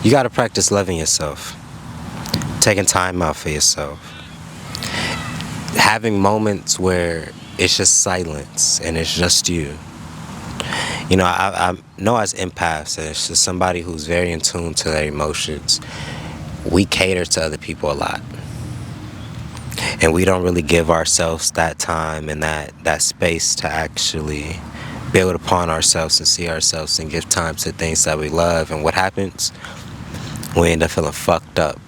You got to practice loving yourself, taking time out for yourself, having moments where it's just silence and it's just you. I know as empaths, and it's just somebody who's very in tune to their emotions, we cater to other people a lot. And we don't really give ourselves that time and that space to actually build upon ourselves and see ourselves and give time to things that we love. And what happens? We end up feeling fucked up.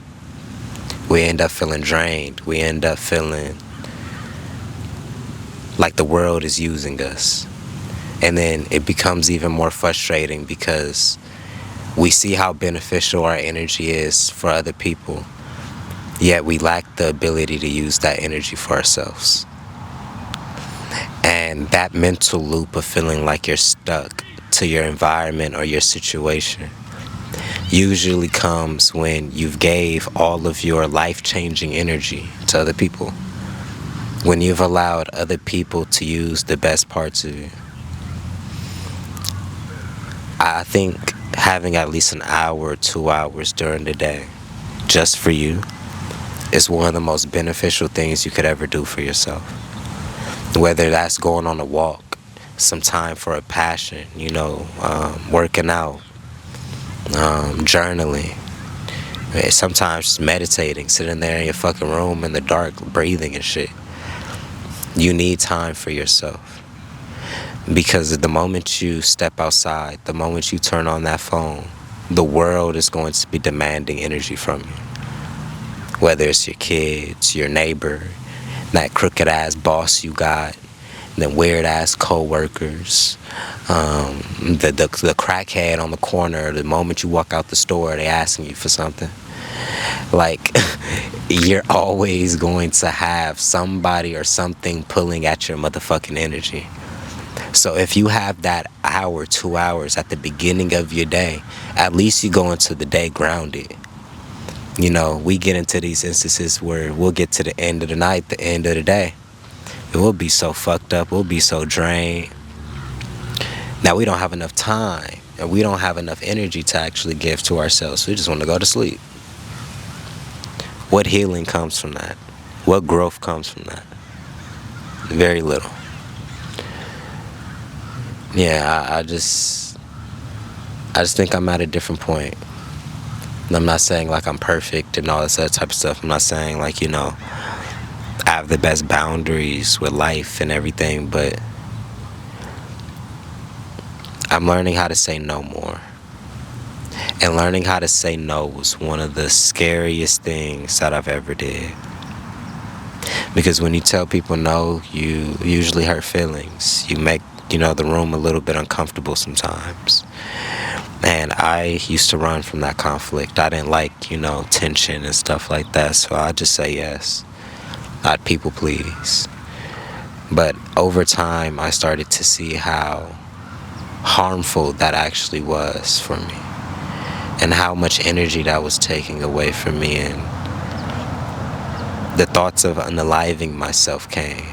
We end up feeling drained. We end up feeling like the world is using us. And then it becomes even more frustrating because we see how beneficial our energy is for other people, yet we lack the ability to use that energy for ourselves. And that mental loop of feeling like you're stuck to your environment or your situation usually comes when you've gave all of your life-changing energy to other people, when you've allowed other people to use the best parts of you. I think having at least an hour or 2 hours during the day just for you is one of the most beneficial things you could ever do for yourself. Whether that's going on a walk, some time for a passion, working out, journaling, sometimes just meditating, sitting there in your fucking room in the dark, breathing and shit. You need time for yourself. Because the moment you step outside, the moment you turn on that phone, the world is going to be demanding energy from you. Whether it's your kids, your neighbor, that crooked ass boss you got, the weird ass co-workers, the crackhead on the corner. The moment you walk out the store, they asking you for something. Like, you're always going to have somebody or something pulling at your motherfucking energy. So if you have that hour, 2 hours at the beginning of your day, at least you go into the day grounded. We get into these instances where we'll get to the end of the night, the end of the day. It will be so fucked up. We'll be so drained. Now we don't have enough time and we don't have enough energy to actually give to ourselves. We just want to go to sleep. What healing comes from that? What growth comes from that? Very little. Yeah, I just think I'm at a different point. And I'm not saying like I'm perfect and all this other type of stuff. I'm not saying like, I have the best boundaries with life and everything, but I'm learning how to say no more. And learning how to say no was one of the scariest things that I've ever did. Because when you tell people no, you usually hurt feelings. You make the room a little bit uncomfortable sometimes. And I used to run from that conflict. I didn't like, tension and stuff like that. So I'd just say yes. I'd people please. But over time, I started to see how harmful that actually was for me. And how much energy that was taking away from me. And the thoughts of unaliving myself came.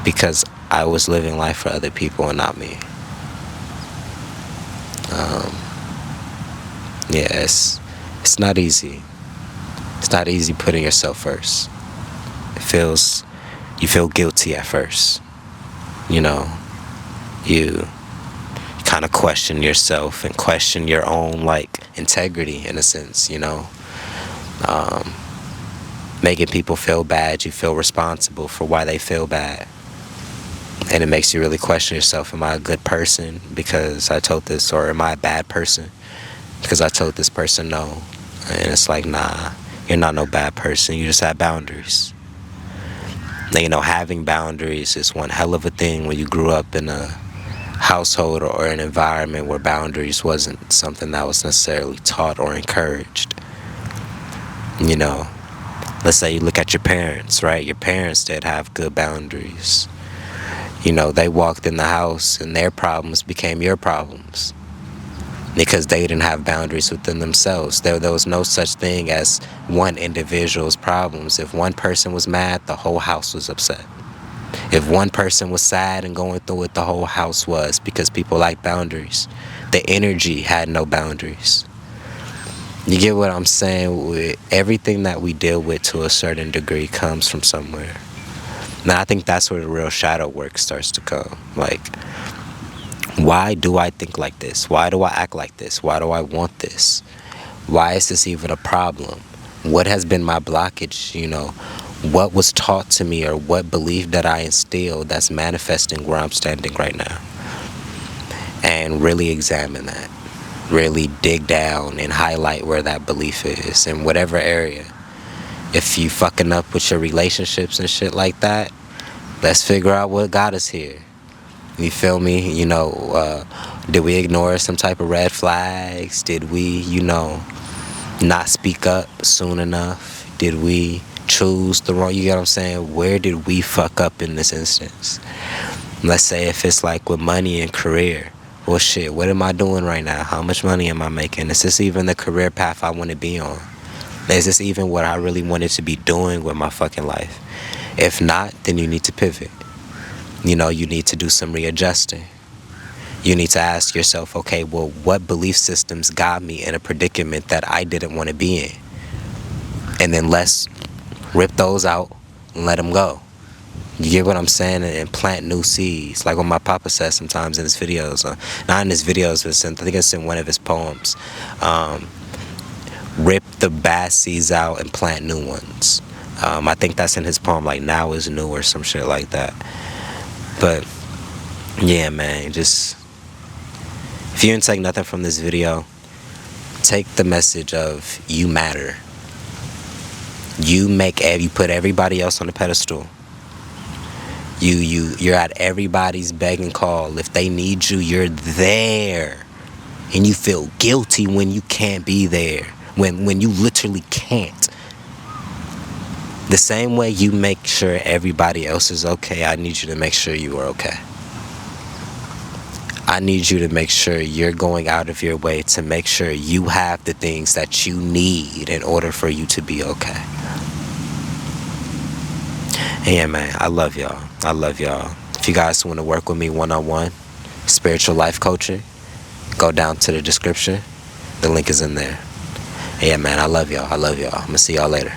Because I was living life for other people and not me. It's not easy. It's not easy putting yourself first. You feel guilty at first. You kind of question yourself and question your own integrity in a sense, making people feel bad. You feel responsible for why they feel bad. And it makes you really question yourself. Am I a good person because I told this? Or am I a bad person because I told this person no? And it's like, nah, you're not no bad person. You just have boundaries. Now, having boundaries is one hell of a thing when you grew up in a household or an environment where boundaries wasn't something that was necessarily taught or encouraged. Let's say you look at your parents, right? Your parents did have good boundaries. They walked in the house and their problems became your problems because they didn't have boundaries within themselves. There was no such thing as one individual's problems. If one person was mad, the whole house was upset. If one person was sad and going through it, the whole house was, because people like boundaries. The energy had no boundaries. You get what I'm saying? Everything that we deal with to a certain degree comes from somewhere. Now, I think that's where the real shadow work starts to come. Like, why do I think like this? Why do I act like this? Why do I want this? Why is this even a problem? What has been my blockage? What was taught to me, or what belief that I instilled that's manifesting where I'm standing right now? And really examine that. Really dig down and highlight where that belief is in whatever area. If you fucking up with your relationships and shit like that, let's figure out what got us here. You feel me? Did we ignore some type of red flags? Did we, not speak up soon enough? Did we choose the wrong, you get what I'm saying? Where did we fuck up in this instance? Let's say if it's like with money and career. Well, shit, what am I doing right now? How much money am I making? Is this even the career path I want to be on? Is this even what I really wanted to be doing with my fucking life? If not, then you need to pivot. You need to do some readjusting. You need to ask yourself, okay, well, what belief systems got me in a predicament that I didn't want to be in? And then let's rip those out and let them go. You get what I'm saying? And plant new seeds. Like what my papa says sometimes in his videos. Not in his videos, but I think it's in one of his poems. Rip the bad seeds out and plant new ones. I think that's in his poem, like Now Is New or some shit like that. But yeah, man, just if you didn't take nothing from this video, take the message of you matter. You put everybody else on the pedestal. You're at everybody's beck and call. If they need you, you're there. And you feel guilty when you can't be there. When you literally can't. The same way you make sure everybody else is okay, I need you to make sure you are okay. I need you to make sure you're going out of your way to make sure you have the things that you need in order for you to be okay. Yeah, man, I love y'all. I love y'all. If you guys want to work with me one-on-one, spiritual life coaching, go down to the description. The link is in there. Yeah, man, I love y'all. I love y'all. I'm going to see y'all later.